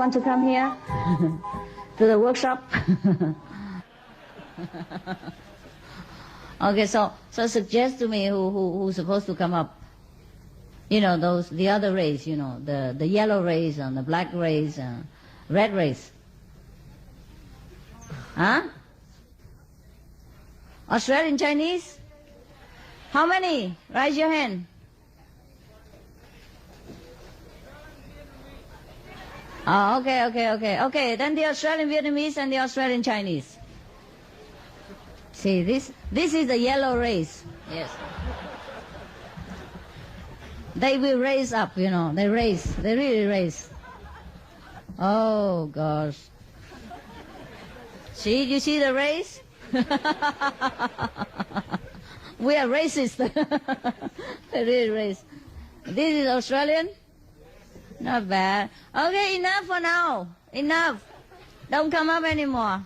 want to come here to the workshop? Okay, so suggest to me who's supposed to come up. You know, the other race, you know, the yellow race and the black race and red race. Huh? Australian Chinese? How many? Raise your hand. Oh, okay. Then the Australian Vietnamese and the Australian Chinese. See, this is the yellow race. Yes. They will raise up, you know. They really raise. Oh, gosh. See, you see the race? We are racist. They really race. This is Australian? Not bad. Okay, enough for now. Enough. Don't come up anymore.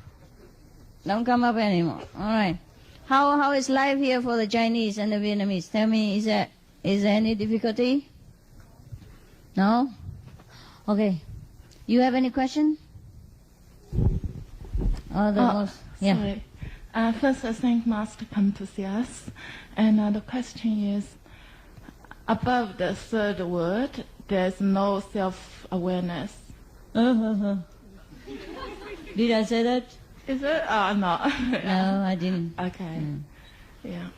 All right. How is life here for the Chinese and the Vietnamese? Tell me, is there any difficulty? No? Okay. You have any question? Sorry. First, I think Master come to see us. And the question is, above the third word, there's no self-awareness. Did I say that? Is it? No. No, I didn't. Okay. Yeah.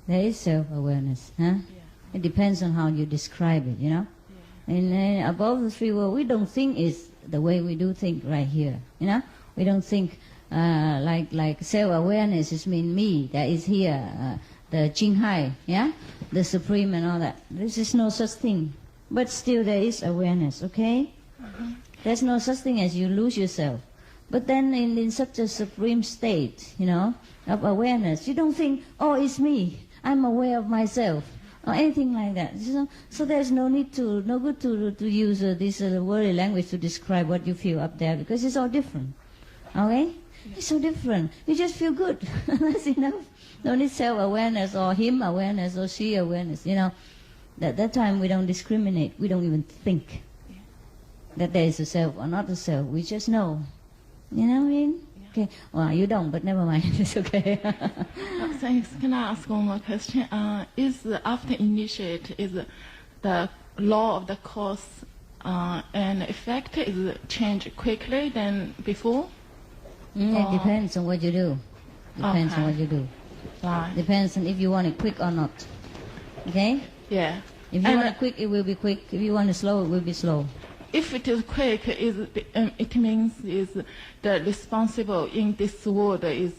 There is self-awareness, huh? Yeah. It depends on how you describe it, you know? Yeah. And above the three worlds, we don't think is the way we do think right here, you know? We don't think like self-awareness is mean me, that is here, the Jinghai, yeah? The Supreme and all that. This is no such thing. But still there is awareness, okay? Mm-hmm. There's no such thing as you lose yourself. But then in such a supreme state, you know, of awareness, you don't think, oh, it's me, I'm aware of myself, or anything like that. So there's no good to use this worldly language to describe what you feel up there, because it's all different, okay? Yeah. It's so different. You just feel good. That's enough. No need self-awareness or him awareness or she awareness, you know. At that time we don't discriminate. We don't even think that there is a self or not a self. We just know. You know what I mean? Yeah. Okay. Well, you don't, but never mind. It's okay. Thanks. Can I ask one more question? Is after initiate, is the law of the cause and effect is changed quickly than before? It depends on what you do. Depends on what you do. Right. Depends on if you want it quick or not. Okay? Yeah. If you want it quick, it will be quick. If you want it slow, it will be slow. If it is quick, it means is the responsible in this world is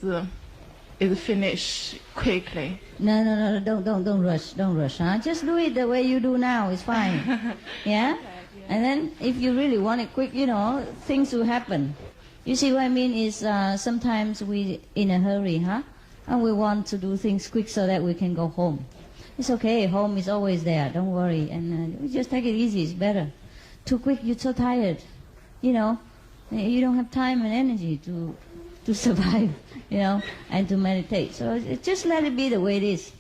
finished quickly. No, don't rush, huh? Just do it the way you do now. It's fine. Yeah? Okay, yeah. And then if you really want it quick, you know, things will happen. You see what I mean is sometimes we in a hurry, huh? And we want to do things quick so that we can go home. It's okay. Home is always there. Don't worry. And we just take it easy. It's better. Too quick, you're so tired. You know, you don't have time and energy to survive, you know, and to meditate. So just let it be the way it is.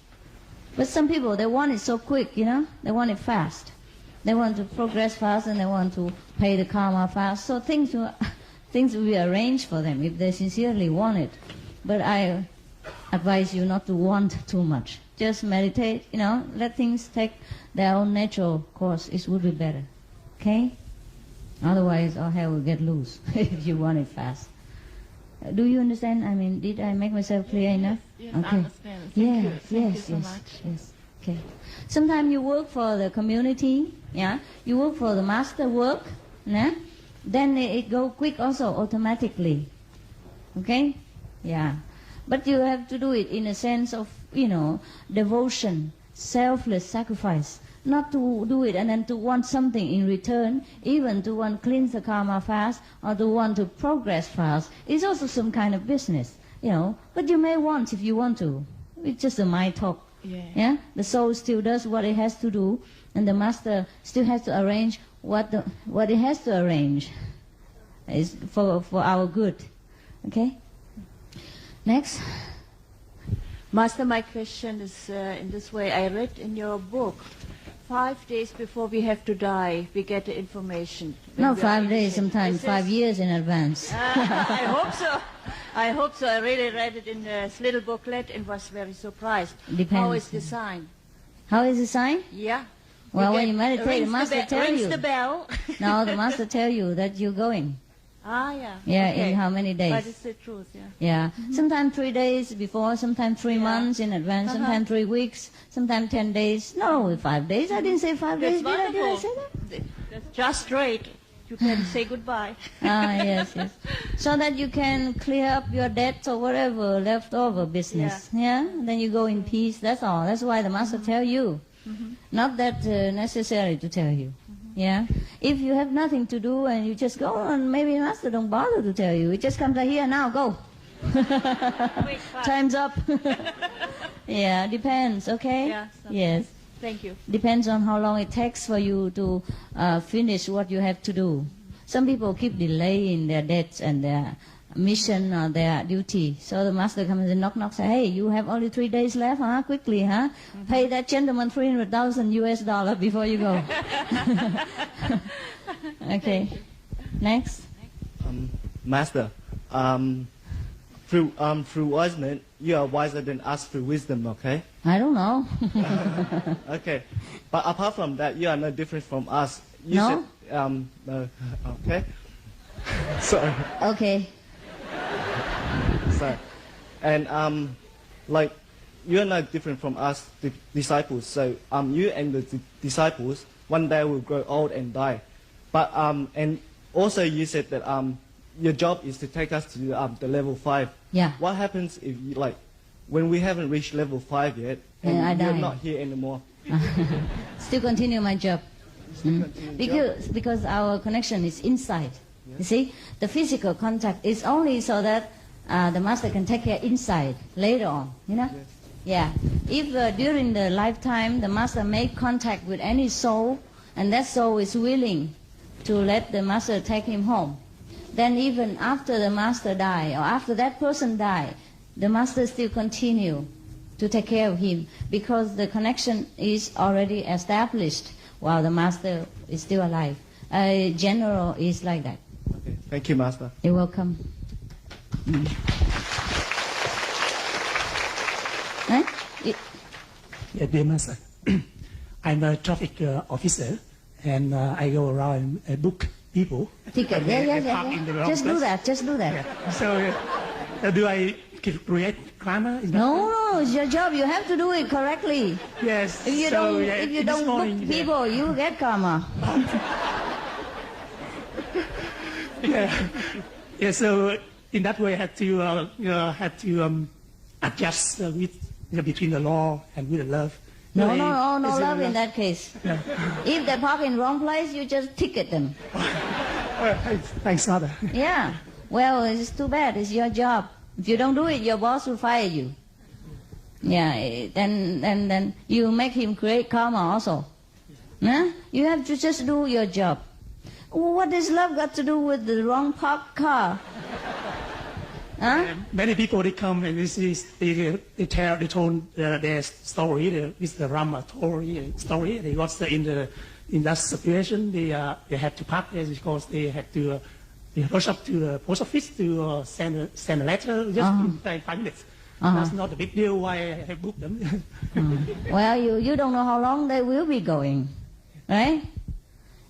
But some people, they want it so quick, you know. They want it fast. They want to progress fast and they want to pay the karma fast. So things will be arranged for them if they sincerely want it. But I advise you not to want too much. Just meditate, you know, let things take their own natural course. It would be better. Okay? Otherwise, our hair will get loose if you want it fast. Do you understand? I mean, did I make myself clear enough? Yes, okay. I understand. Thank you so much. Yes. Okay. Sometimes you work for the community, yeah? You work for the master work, yeah? Then it go quick also, automatically. Okay? Yeah. But you have to do it in a sense of, you know, devotion, selfless sacrifice. Not to do it and then to want something in return, even to want to cleanse the karma fast or to want to progress fast. It's also some kind of business, you know. But you may want if you want to. It's just a mind talk. Yeah? The soul still does what it has to do, and the master still has to arrange what it has to arrange. It's for our good. Okay? Next. Master, my question is in this way. I read in your book 5 days before we have to die, we get the information. Not 5 days, sometimes 5 years in advance. I hope so. I hope so. I really read it in this little booklet and was very surprised. Depends. How is the sign? How is the sign? Yeah. Well, when you meditate, the master tell you. Rings the bell. No, the master tell you that you're going. Ah, yeah. Yeah, okay. in how many days? But it's the truth, yeah. Yeah, sometimes 3 days before, sometimes 3 months in advance, sometimes 3 weeks, sometimes 10 days. No, 5 days. I didn't say 5 days. That's Did I wonderful. say that? That's just right. You can say goodbye. Ah, yes, yes. So that you can clear up your debts or whatever leftover business. Yeah. Then you go in peace. That's all. That's why the master tell you. Not that necessary to tell you. Yeah. If you have nothing to do and you just go on, maybe the master don't bother to tell you. It just comes like, here now, go. Wait, Time's up. Yeah, depends. Okay. Yeah, yes. Thank you. Depends on how long it takes for you to finish what you have to do. Some people keep delaying their debts and their mission or their duty. So the master comes and knock, say, hey, you have only 3 days left, huh? Quickly, huh? Pay that gentleman $300,000 before you go. Okay. Next. Master, through wisdom, you are wiser than us through wisdom, okay? I don't know. Okay. But apart from that, you are no different from us. You No? said, okay. Sorry. Okay. Sorry. And like you are not different from us, the disciples. So you and the disciples one day will grow old and die. But and also you said that your job is to take us to the level 5. Yeah. What happens if you, like when we haven't reached level 5 yet Then I and you're die. not here anymore? Still continue my job. Because our connection is inside. You see, the physical contact is only so that the master can take care inside later on. You know? Yes. Yeah. If during the lifetime the master make contact with any soul, and that soul is willing to let the master take him home, then even after the master die or after that person die, the master still continue to take care of him because the connection is already established while the master is still alive. General is like that. Okay. Thank you, Master. You're welcome. Yeah, dear Master, I'm a traffic officer, and I go around and book people. Ticket. and park in the wrong Just do place. that. Just do that. Yeah. So, do I create karma? Is that No, it's your job. You have to do it correctly. Yes. If you so, don't, yeah, if you this don't morning, book people, you get karma. Yeah. So in that way, I had to adjust between the law and with the love. No It's, love in that case. Yeah. If they park in wrong place, you just ticket them. Thanks, Father. Yeah. Well, it's too bad. It's your job. If you don't do it, your boss will fire you. Yeah. Then you make him create karma also. Huh? You have to just do your job. What does love got to do with the wrong parked car? Huh? Many people they come and they told their story. This is the Rama story. They was in that situation. They had to park there because they had to rush up to the post office to send a letter just in 5 minutes. That's not a big deal. Why I have booked them. Well, you don't know how long they will be going, right?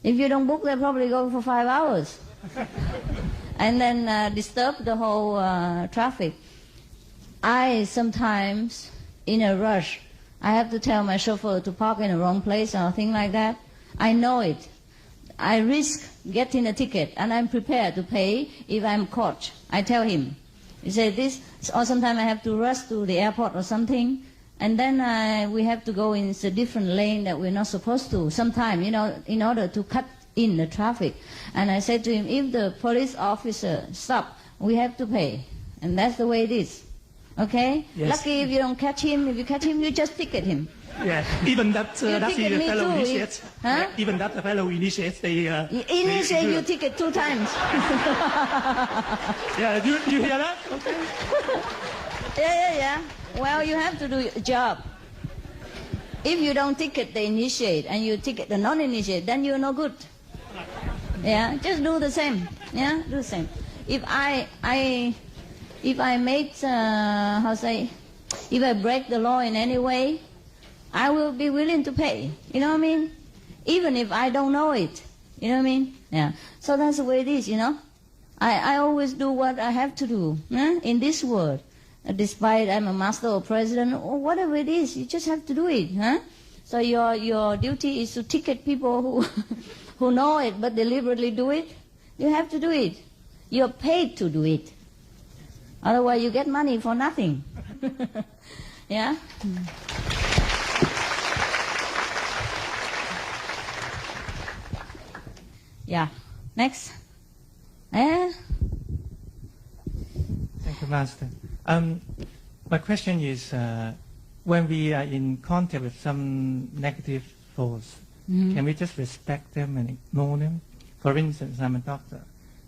If you don't book, they probably go for 5 hours. And then disturb the whole traffic. I sometimes, in a rush, I have to tell my chauffeur to park in the wrong place or thing like that. I know it. I risk getting a ticket, and I'm prepared to pay if I'm caught. I tell him. He said this, or sometimes I have to rush to the airport or something, and then we have to go in a different lane that we're not supposed to. Sometimes, in order to cut in the traffic. And I said to him, if the police officer stop, we have to pay. And that's the way it is. Okay? Yes. Lucky if you don't catch him. If you catch him, you just ticket him. Yeah, even that You that's ticket the me fellow too, initiates. huh? Even that fellow initiates. Initiate you ticket 2 times. Yeah, you hear that? Okay. Yeah. Well, you have to do your job. If you don't ticket the initiate and you ticket the non-initiate, then you're no good. Yeah, just do the same. Yeah, do the same. If I make if I break the law in any way, I will be willing to pay. You know what I mean? Even if I don't know it. You know what I mean? Yeah. So that's the way it is. You know, I always do what I have to do in this world. Despite I'm a master or president or whatever it is, you just have to do it. So your duty is to ticket people who who know it but deliberately do it. You have to do it. You're paid to do it. Otherwise, you get money for nothing. Yeah. Yeah. Next. Thank you, Master. My question is, when we are in contact with some negative force, can we just respect them and ignore them? For instance, I'm a doctor.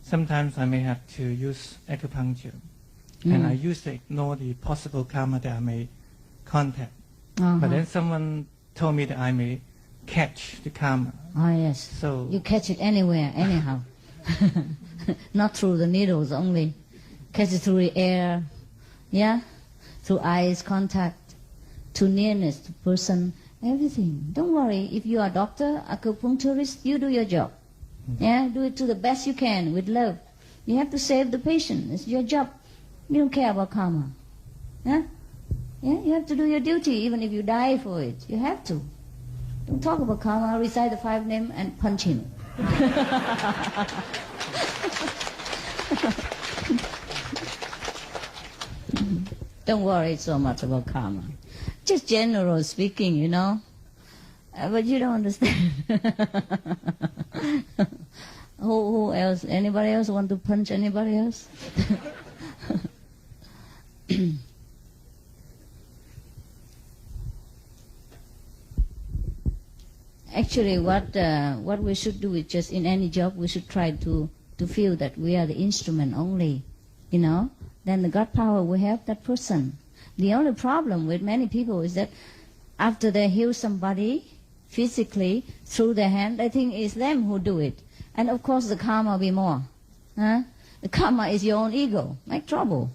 Sometimes I may have to use acupuncture, and I used to ignore the possible karma that I may contact. But then someone told me that I may catch the karma. Oh, yes. So you catch it anywhere, anyhow. Not through the needles only. Catch it through the air, yeah? Through eyes contact, to nearness to person, everything. Don't worry. If you are a doctor, acupuncturist, you do your job. Yeah? Do it to the best you can with love. You have to save the patient. It's your job. You don't care about karma. Yeah? Yeah? You have to do your duty even if you die for it. You have to. Don't talk about karma. Recite the 5 names and punch him. Don't worry so much about karma. Just general speaking, you know. But you don't understand. Who else? Anybody else want to punch anybody else? Actually, what we should do is just in any job we should try to feel that we are the instrument only, you know. Then the God power will help that person. The only problem with many people is that after they heal somebody physically through their hand, they think it's them who do it. And of course the karma will be more. The karma is your own ego. Make trouble.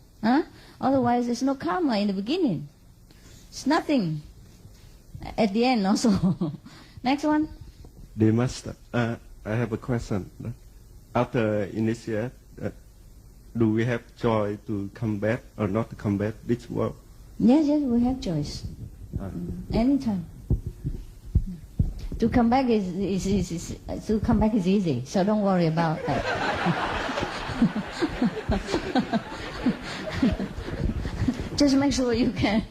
Otherwise there's no karma in the beginning. It's nothing at the end also. Next one. Dear Master, I have a question. After initiate, do we have choice to come back or not to come back this world? Yes, we have choice. Anytime. To come back is easy, so don't worry about that. Just make sure you can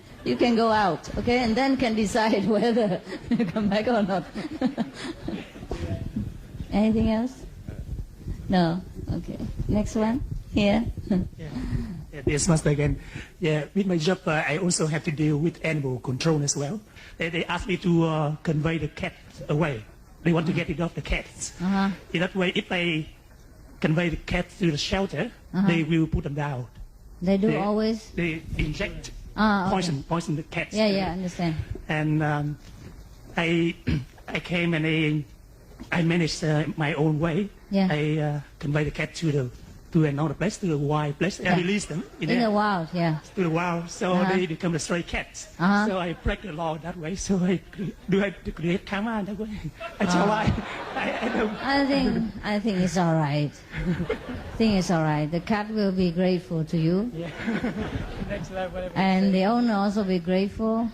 go out, okay, and then can decide whether you come back or not. Anything else? No. Okay. Next one. Here. Yes, Master again. Yeah, with my job, I also have to deal with animal control as well. They ask me to convey the cat away. They want to get rid of the cats. In that way, if I convey the cats to the shelter, they will put them down. They do always? They inject poison the cats. Yeah, I understand. And I came and I managed my own way. Yeah. I convey the cat to another place, to the wild place. I release them in the wild, yeah. To the wild, so they become the stray cats. So I break the law that way. So I create karma that way. That's how I don't. I think it's all right. I think it's all right. The cat will be grateful to you. Yeah. And the owner also be grateful.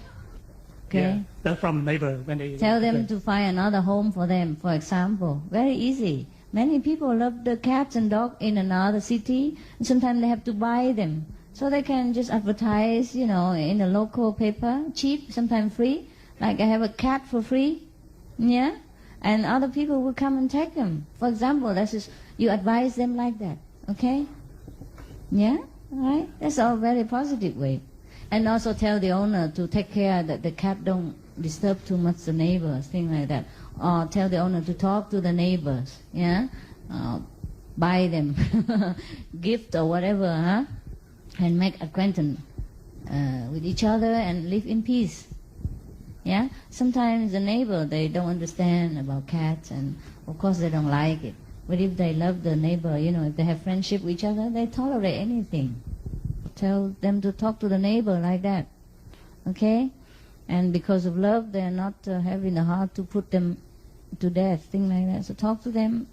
Okay. Yeah. They're from neighbor when they tell them to find another home for them. For example, very easy. Many people love the cats and dogs in another city, and sometimes they have to buy them. So they can just advertise, you know, in a local paper, cheap, sometimes free. Like I have a cat for free, yeah? And other people will come and take them. For example, that's just, you advise them like that, okay? Yeah, right? That's all very positive way. And also tell the owner to take care that the cat don't disturb too much the neighbors, things like that. Or tell the owner to talk to the neighbors, yeah? Buy them gift or whatever, and make acquaintance with each other and live in peace. Yeah. Sometimes the neighbor, they don't understand about cats, and of course they don't like it. But if they love the neighbor, if they have friendship with each other, they tolerate anything. Tell them to talk to the neighbor like that. Okay? And because of love, they are not having the heart to put them to death, things like that. So talk to them,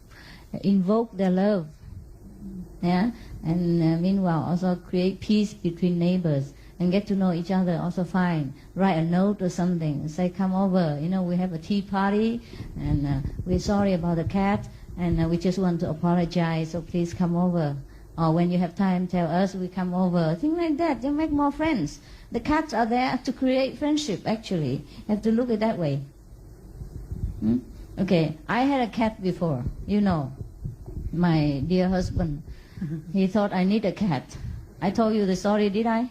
invoke their love. Yeah? And meanwhile, also create peace between neighbors and get to know each other also fine. Write a note or something. Say, come over. We have a tea party, and we're sorry about the cat, and we just want to apologize, so please come over. Or when you have time, tell us, we come over. Things like that. You make more friends. The cats are there to create friendship, actually. You have to look at it that way. Okay, I had a cat before, my dear husband. He thought I need a cat. I told you the story, did I?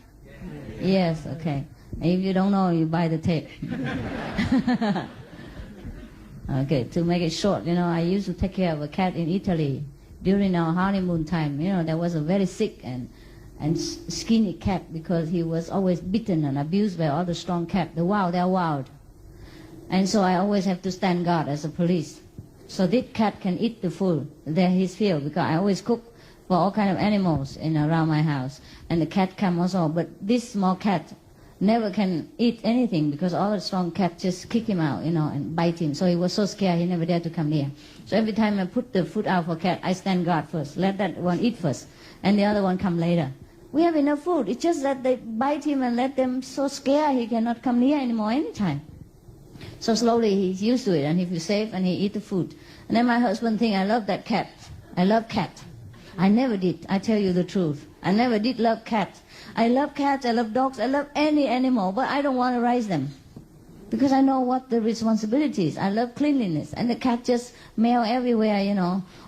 Yes, okay. If you don't know, you buy the tape. Okay, to make it short, I used to take care of a cat in Italy. During our honeymoon time, there was a very sick and skinny cat because he was always beaten and abused by all the strong cats. They're wild. And so I always have to stand guard as a police. So this cat can eat the food. There his field, because I always cook for all kind of animals around my house. And the cat come also. But this small cat never can eat anything because all the strong cats just kick him out, and bite him. So he was so scared he never dared to come near. So every time I put the food out for cat, I stand guard first. Let that one eat first. And the other one come later. We have enough food. It's just that they bite him and let them so scared he cannot come near anymore anytime. So slowly he's used to it, and he feels safe, and he eat the food. And then my husband think, I love that cat. I love cat. I never did. I tell you the truth. I never did love cats. I love cats, I love dogs, I love any animal, but I don't want to raise them. Because I know what the responsibility is. I love cleanliness. And the cat just meow everywhere,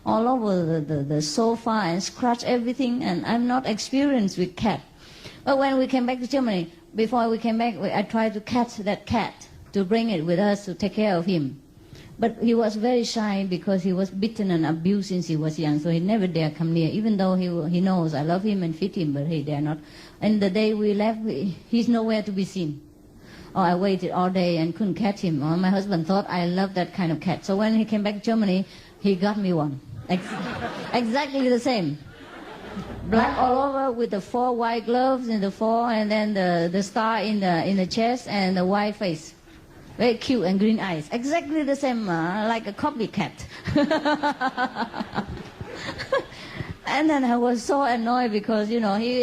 all over the sofa and scratch everything. And I'm not experienced with cat. But when we came back to Germany, before we came back, I tried to catch that cat to bring it with us to take care of him. But he was very shy because he was beaten and abused since he was young, so he never dare come near, even though he knows I love him and feed him, but he dare not. And the day we left, he's nowhere to be seen. Oh, I waited all day and couldn't catch him. Oh, my husband thought I loved that kind of cat. So when he came back to Germany, he got me one. Exactly the same. Black all over with the 4 white gloves in the fore, and then the star in the chest and the white face. Very cute and green eyes. Exactly the same, like a copycat. And then I was so annoyed because, he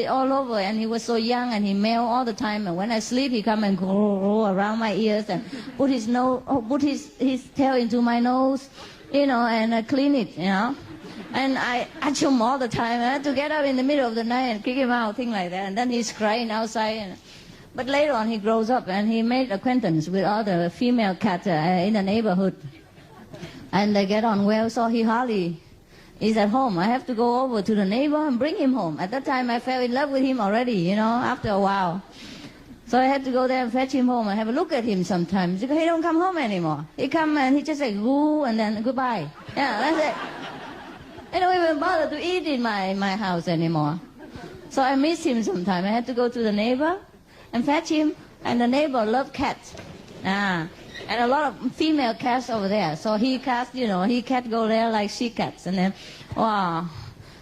all over, and he was so young, and he meow all the time. And when I sleep, he come and go around my ears and put his tail into my nose, and clean it, And I catch him all the time. I had to get up in the middle of the night and kick him out, things like that. And then he's crying outside. But later on, he grows up, and he made acquaintance with all the female cats in the neighborhood. And they get on well, so he hardly is at home. I have to go over to the neighbor and bring him home. At that time, I fell in love with him already, after a while. So I had to go there and fetch him home and have a look at him sometimes, because he don't come home anymore. He come and he just say, woo, and then goodbye. Yeah, that's it. He don't even bother to eat in my house anymore. So I miss him sometimes. I had to go to the neighbor and fetch him, and the neighbor loved cats. And a lot of female cats over there. So he cat go there like she cats. And then, wow.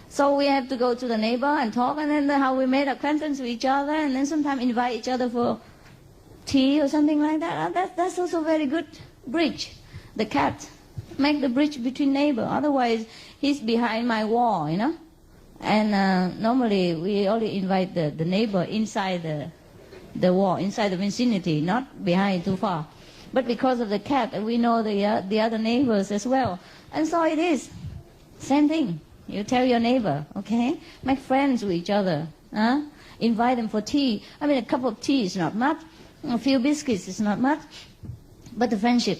So we have to go to the neighbor and talk, and then how we made acquaintance with each other, and then sometimes invite each other for tea or something like that. That's also very good bridge. The cat make the bridge between neighbor. Otherwise, he's behind my wall, And normally we only invite the neighbor inside the wall, inside the vicinity, not behind too far. But because of the cat, we know the other neighbors as well. And so it is. Same thing. You tell your neighbor, okay? Make friends with each other. Invite them for tea. I mean, a cup of tea is not much. A few biscuits is not much. But the friendship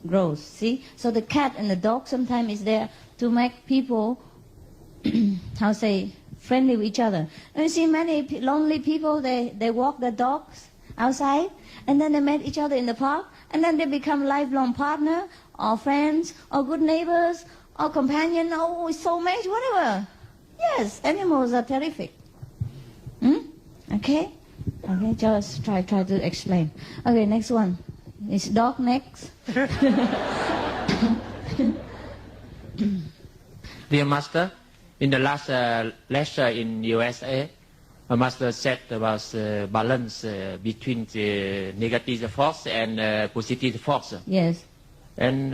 grows, see? So the cat and the dog sometimes is there to make people, friendly with each other. And you see many lonely people, they walk their dogs outside, and then they meet each other in the park, and then they become lifelong partner, or friends, or good neighbors, or companion, or soulmate, whatever. Yes, animals are terrific. Okay? Okay, just try to explain. Okay, next one. It's dog next. Dear Master, in the last lecture in USA, my Master said about balance between the negative force and positive force. Yes. And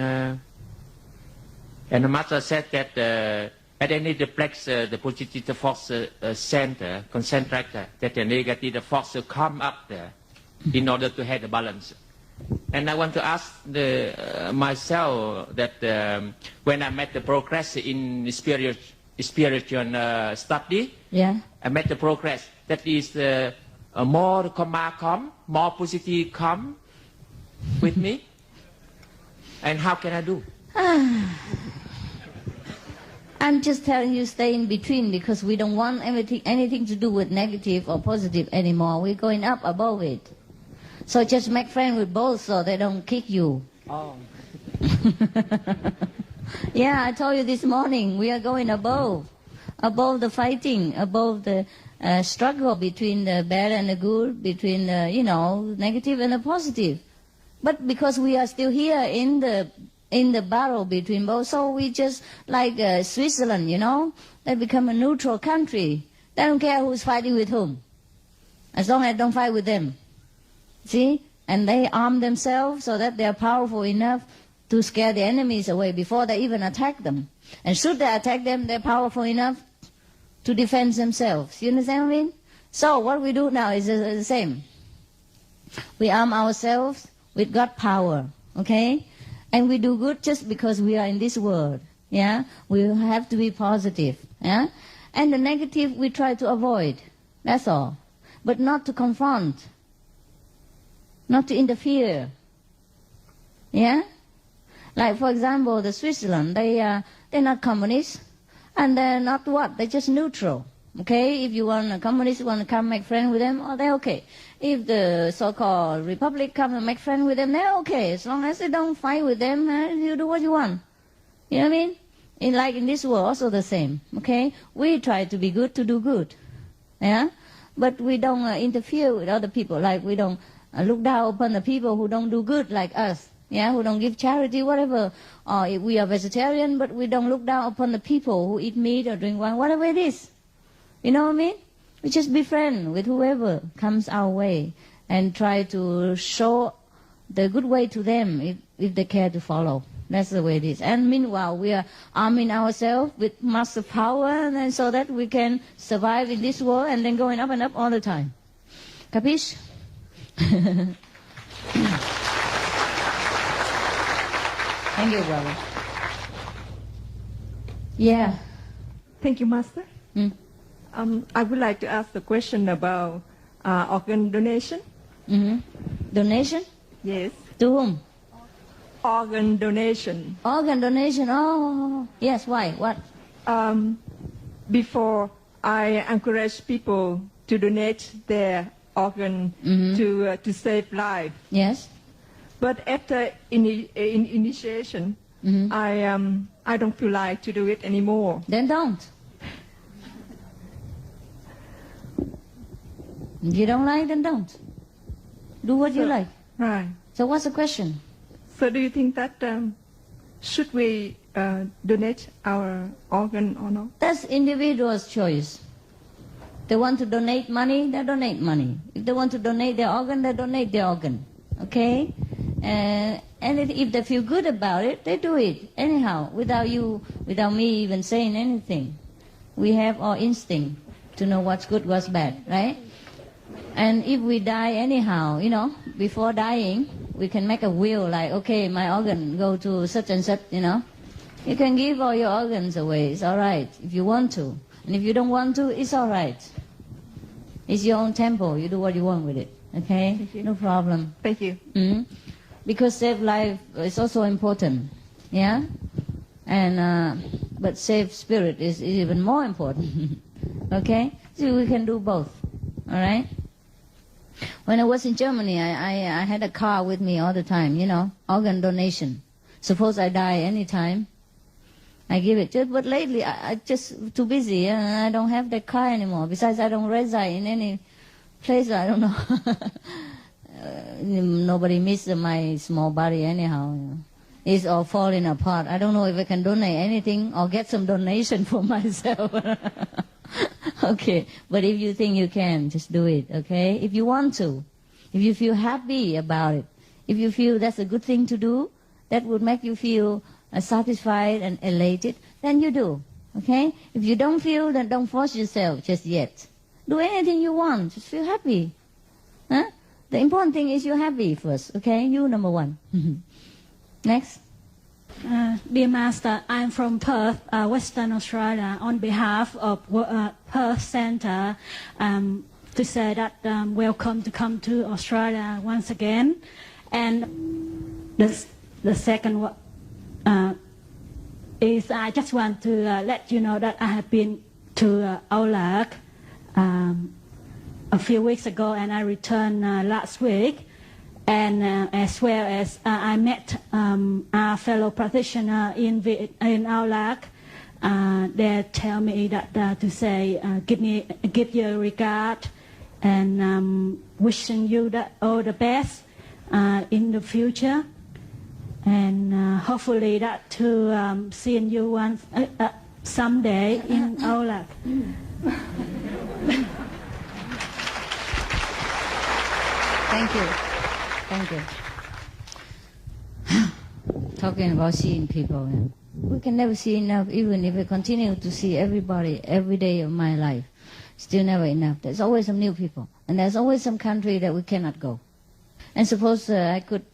the Master said that at any place the positive force center, concentrate, that the negative force come up there in order to have the balance. And I want to ask myself that when I made the progress in spiritual study, Yeah. I made the progress. That is more karma come, more positive come with me. And how can I do? I'm just telling you, stay in between, because we don't want anything to do with negative or positive anymore. We're going up above it. So just make friends with both so they don't kick you. Oh. Yeah, I told you this morning, we are going above the fighting, above the struggle between the bad and the good, between the, negative and the positive. But because we are still here in the battle between both, so we just like Switzerland, they become a neutral country. They don't care who's fighting with whom, as long as I don't fight with them. See? And they arm themselves so that they are powerful enough to scare the enemies away before they even attack them. And should they attack them, they're powerful enough to defend themselves. You understand what I mean? So what we do now is the same. We arm ourselves with God power, okay? And we do good just because we are in this world, yeah? We have to be positive, yeah? And the negative we try to avoid, that's all. But not to confront, not to interfere, yeah? Like, for example, the Switzerland, they're not communists, and they're not what? They're just neutral, okay? If you want a communist, you want to come make friends with them, oh, they're okay. If the so-called republic come and make friends with them, they're okay. As long as they don't fight with them, you do what you want. You know what I mean? Like in this world, also the same, okay? We try to be good to do good, yeah? But we don't interfere with other people, like we don't look down upon the people who don't do good like us, yeah, who don't give charity, whatever. Or if we are vegetarian, but we don't look down upon the people who eat meat or drink wine, whatever it is. You know what I mean? We just be friends with whoever comes our way and try to show the good way to them if they care to follow. That's the way it is. And meanwhile, we are arming ourselves with massive power, and then so that we can survive in this world and then going up and up all the time. Capiche? Thank you, brother. Yeah. Thank you, Master. Mm. I would like to ask the question about organ donation. Mm-hmm. Donation? Yes. To whom? Organ donation. Organ donation. Oh, yes. Why? What? Before, I encourage people to donate their organ to save life. Yes. But after initiation, I don't feel like to do it anymore. Then don't. If you don't like, then don't. Do what you like. Right. So what's the question? So do you think that should we donate our organ or not? That's individual's choice. They want to donate money, they donate money. If they want to donate their organ, they donate their organ. Okay? And if they feel good about it, they do it. Anyhow, without me even saying anything. We have our instinct to know what's good, what's bad, right? And if we die anyhow, before dying, we can make a will like, okay, my organ go to such and such, You can give all your organs away. It's all right if you want to. And if you don't want to, it's all right. It's your own temple. You do what you want with it. Okay? Thank you. No problem. Thank you. Mm-hmm. Because save life is also important. Yeah? And but save spirit is even more important. Okay? So we can do both. All right? When I was in Germany, I had a car with me all the time, organ donation. Suppose I die any time, I give it. But lately, I just too busy, and I don't have that car anymore. Besides, I don't reside in any place, I don't know. nobody miss my small body anyhow. You know. It's all falling apart. I don't know if I can donate anything or get some donation for myself. Okay, but if you think you can, just do it, okay? If you want to, if you feel happy about it, if you feel that's a good thing to do, that would make you feel satisfied and elated, then you do, okay? If you don't feel, then don't force yourself just yet. Do anything you want, just feel happy. Huh? The important thing is you're happy first, okay? You number one. Next. Dear Master, I'm from Perth, Western Australia. On behalf of Perth Centre, to say that welcome to come to Australia once again. And the second one is I just want to let you know that I have been to Aulak a few weeks ago, and I returned last week. And as well as I met our fellow practitioner in Aulak. They tell me that to say give you regard and wishing you all the best in the future, and hopefully that to seeing you once someday in Aulak. Thank you. Thank you. Talking about seeing people, we can never see enough. Even if we continue to see everybody every day of my life, still never enough. There's always some new people, and there's always some country that we cannot go. And suppose I could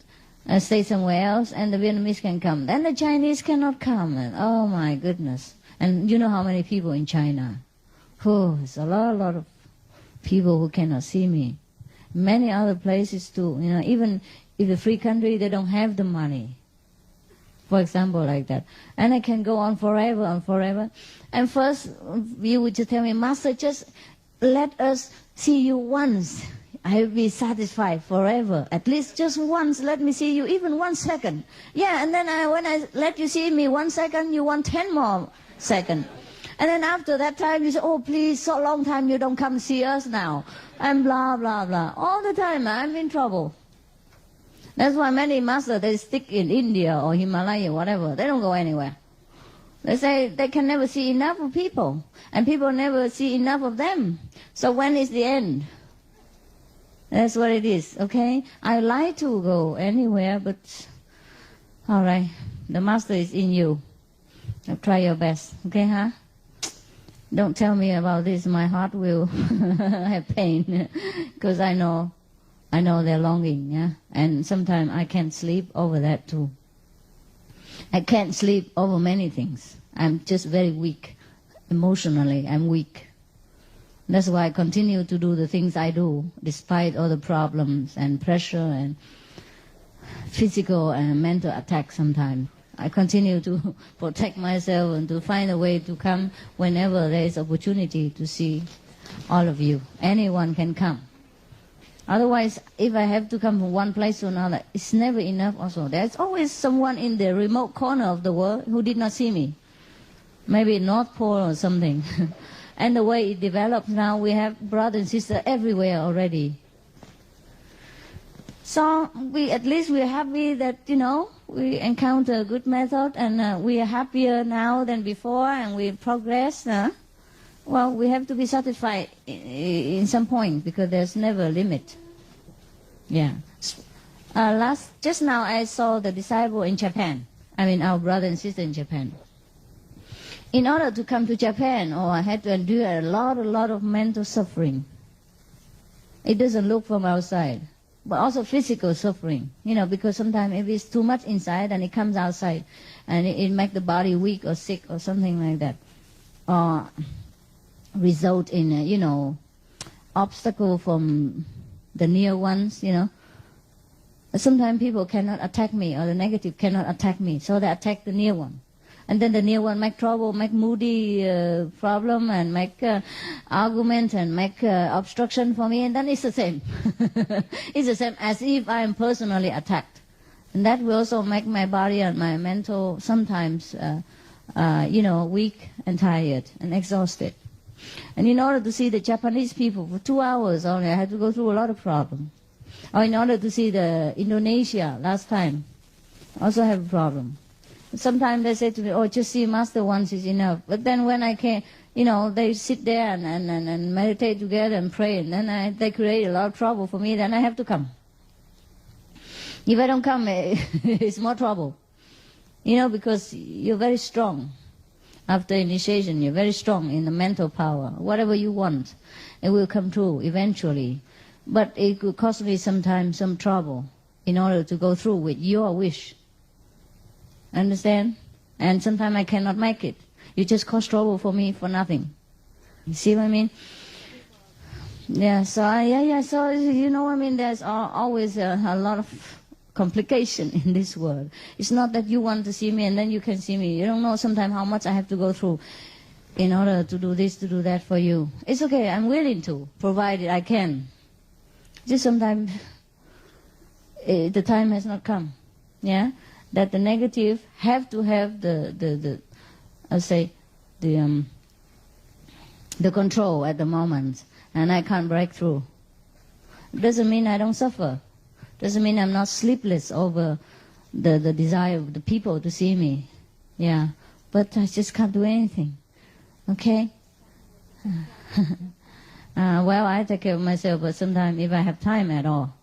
stay somewhere else, and the Vietnamese can come, then the Chinese cannot come. And oh my goodness! And you know how many people in China? Oh, it's a lot of people who cannot see me. Many other places too, you know, even if a free country, they don't have the money. For example, like that. And I can go on forever and forever. And first, you would just tell me, Master, just let us see you once. I will be satisfied forever. At least just once, let me see you, even 1 second. Yeah, and then when I let you see me 1 second, you want 10 more seconds. And then after that time, you say, oh, please, so long time you don't come see us now. And blah, blah, blah. All the time, I'm in trouble. That's why many masters, they stick in India or Himalaya, whatever. They don't go anywhere. They say they can never see enough of people. And people never see enough of them. So when is the end? That's what it is, okay? I like to go anywhere, but all right. The master is in you. Now try your best, okay, huh? Don't tell me about this. My heart will have pain because I know their longing, yeah. And sometimes I can't sleep over that too. I can't sleep over many things. I'm just very weak. Emotionally, I'm weak. That's why I continue to do the things I do, despite all the problems and pressure and physical and mental attacks sometimes. I continue to protect myself and to find a way to come whenever there is opportunity to see all of you. Anyone can come. Otherwise, if I have to come from one place to another, it's never enough also. There's always someone in the remote corner of the world who did not see me. Maybe North Pole or something. And the way it develops now, we have brothers and sisters everywhere already. So at least we're happy that, you know, we encounter a good method, and we are happier now than before, and we progress. Well, we have to be satisfied in some point, because there's never a limit. Yeah. Just now I saw the disciple in Japan. I mean, our brother and sister in Japan. In order to come to Japan, I had to endure a lot of mental suffering. It doesn't look from outside. But also physical suffering, you know, because sometimes if it's too much inside and it comes outside, and it makes the body weak or sick or something like that, or result in, you know, obstacle from the near ones, you know. Sometimes people cannot attack me, or the negative cannot attack me, so they attack the near one. And then the near one make trouble, make moody problem, and make argument, and make obstruction for me, and then it's the same. It's the same as if I am personally attacked. And that will also make my body and my mental sometimes, you know, weak and tired and exhausted. And in order to see the Japanese people for 2 hours only, I had to go through a lot of problems. Or in order to see the Indonesia last time, also have a problem. Sometimes they say to me, oh, just see Master once is enough. But then when I came, they sit there and meditate together and pray, and then they create a lot of trouble for me, then I have to come. If I don't come, it's more trouble. Because you're very strong. After initiation, you're very strong in the mental power. Whatever you want, it will come true eventually. But it could cost me sometimes some trouble in order to go through with your wish. Understand? And sometimes I cannot make it. You just cause trouble for me for nothing. You see what I mean? Yeah, so so there's always a lot of complication in this world. It's not that you want to see me and then you can see me. You don't know sometimes how much I have to go through in order to do this, to do that for you. It's okay, I'm willing to, provided I can. Just sometimes the time has not come. Yeah? That the negative have to have the control at the moment, and I can't break through. Doesn't mean I don't suffer. Doesn't mean I'm not sleepless over the desire of the people to see me. Yeah, but I just can't do anything. Okay? Well, I take care of myself, but sometimes if I have time at all,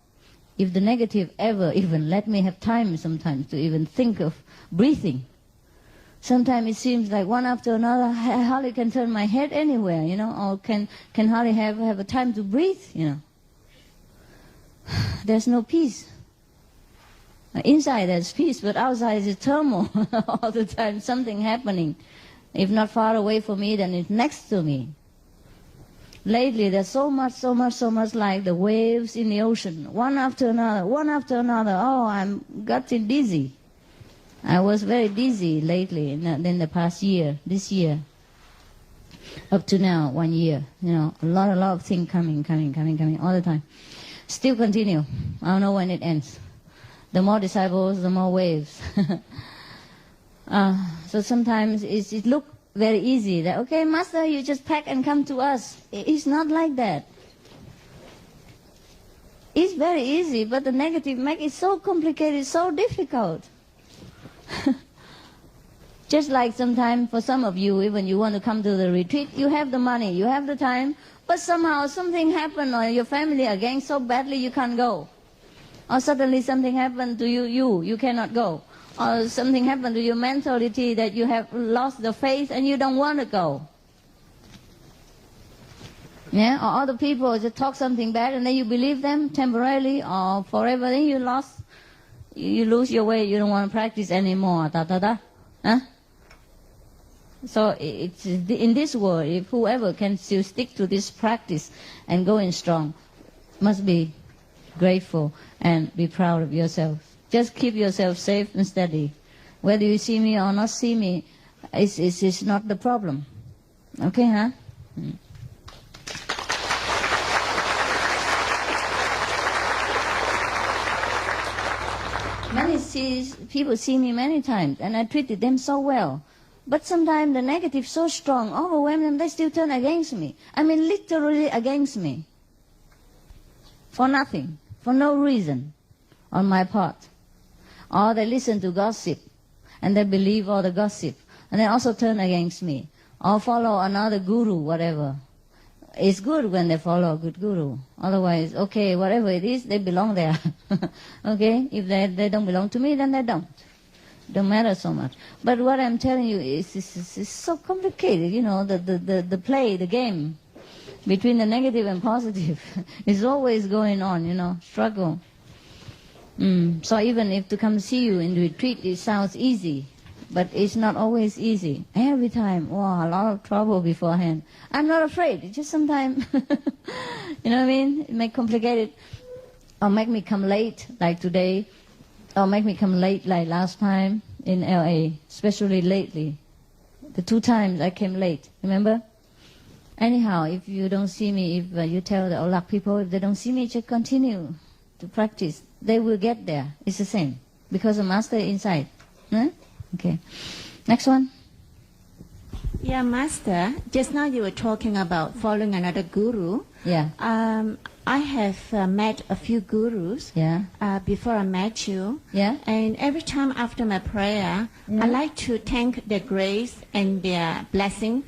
if the negative ever even let me have time sometimes to even think of breathing, sometimes it seems like one after another, I hardly can turn my head anywhere, or can hardly have a time to breathe, There's no peace. Inside there's peace, but outside is turmoil all the time, something happening. If not far away from me, then it's next to me. Lately, there's so much like the waves in the ocean, one after another. Oh, I'm getting dizzy. I was very dizzy lately in the past year, this year. Up to now, 1 year. A lot of things coming all the time. Still continue. I don't know when it ends. The more disciples, the more waves. So sometimes it looks very easy that, okay, Master, you just pack and come to us. It's not like that. It's very easy, but the negative make it so complicated, so difficult. Just like sometimes for some of you, even you want to come to the retreat, you have the money, you have the time, but somehow something happened or your family again so badly you can't go. Or suddenly something happened to you cannot go. Or something happened to your mentality that you have lost the faith and you don't want to go. Yeah? Or other people just talk something bad and then you believe them temporarily or forever, then you lose your way, you don't want to practice anymore. Huh? So it's in this world, if whoever can still stick to this practice and going strong, must be grateful and be proud of yourself. Just keep yourself safe and steady. Whether you see me or not see me, it's not the problem. Okay, huh? People see me many times, and I treated them so well. But sometimes the negative so strong, overwhelm them, they still turn against me. I mean, literally against me. For nothing, for no reason on my part. Or they listen to gossip, and they believe all the gossip, and they also turn against me. Or follow another guru, whatever. It's good when they follow a good guru. Otherwise, okay, whatever it is, they belong there. Okay? If they don't belong to me, then they don't. Don't matter so much. But what I'm telling you is so complicated, the play, the game between the negative and positive is always going on, struggle. So even if to come see you in retreat, it sounds easy, but it's not always easy. Every time, wow, a lot of trouble beforehand. I'm not afraid. It's just sometimes, you know what I mean? It may complicate it, or make me come late, like today, or make me come late, like last time in LA, especially lately. The 2 times I came late, remember? Anyhow, if you don't see me, if you tell the Olak people, if they don't see me, just continue to practice. They will get there. It's the same. Because the master is inside. Huh? Okay. Next one. Yeah, Master, just now you were talking about following another guru. Yeah. I have met a few gurus before I met you. Yeah. And every time after my prayer, I like to thank their grace and their blessing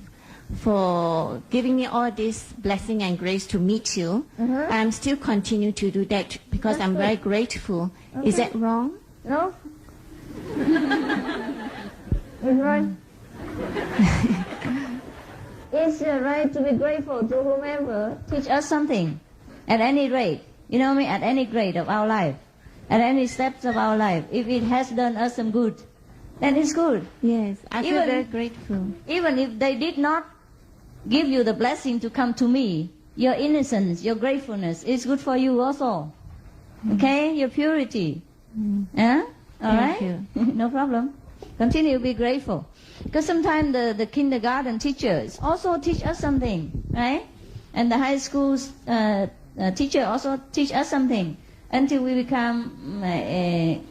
for giving me all this blessing and grace to meet you. I'm still continue to do that because I'm very grateful. Okay. Is that wrong? No. It's right. It's right to be grateful to whomever teach us something, at any rate. You know me, at any grade of our life, at any steps of our life. If it has done us some good, then it's good. Yes, I feel very grateful. Even if they did not give you the blessing to come to me, your innocence, your gratefulness is good for you also. Okay, your purity. Yeah? All right? Thank you. No problem. Continue to be grateful. Because sometimes the kindergarten teachers also teach us something, right? And the high school teacher also teach us something until we become, a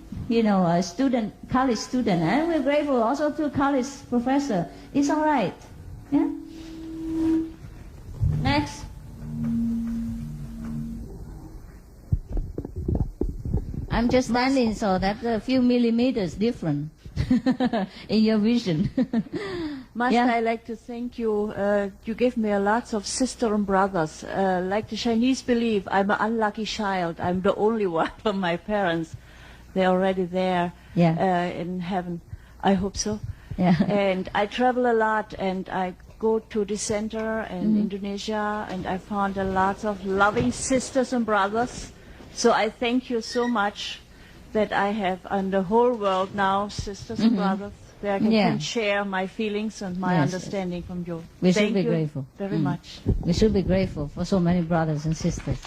student, college student. And we're grateful also to college professor. It's all right. Yeah? Next. I'm just standing so that's a few millimeters different in your vision. Master, I like to thank you. You gave me lots of sisters and brothers. Like the Chinese believe, I'm an unlucky child. I'm the only one from my parents. They're already there in heaven. I hope so. Yeah. And I travel a lot, and I go to the center in Indonesia, and I found a lot of loving sisters and brothers. So I thank you so much that I have on the whole world now sisters and brothers where I can share my feelings and my understanding from you. We Thank should be you grateful. very much. We should be grateful for so many brothers and sisters.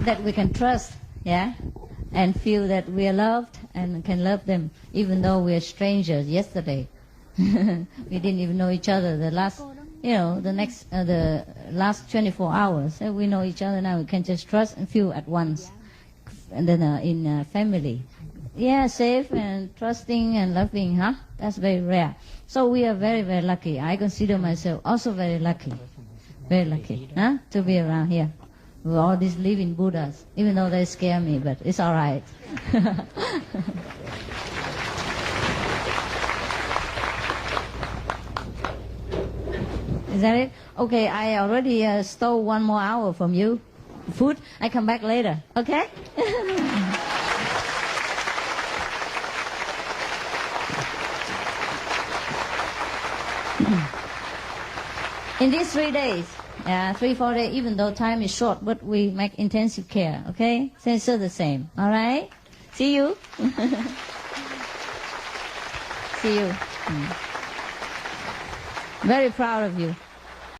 That we can trust, and feel that we are loved and can love them, even though we are strangers yesterday. We didn't even know each other the last, the last 24 hours. We know each other now. We can just trust and feel at once. And then in family. Yeah, safe and trusting and loving, That's very rare. So we are very, very lucky. I consider myself also very lucky. Very lucky, to be around here with all these living Buddhas, even though they scare me, but it's all right. Is that it? Okay, I already stole 1 more hour from you. Food, I come back later, okay? In these 3 days, 3-4 days, even though time is short, but we make intensive care, okay? So the same, all right? See you. See you. Very proud of you.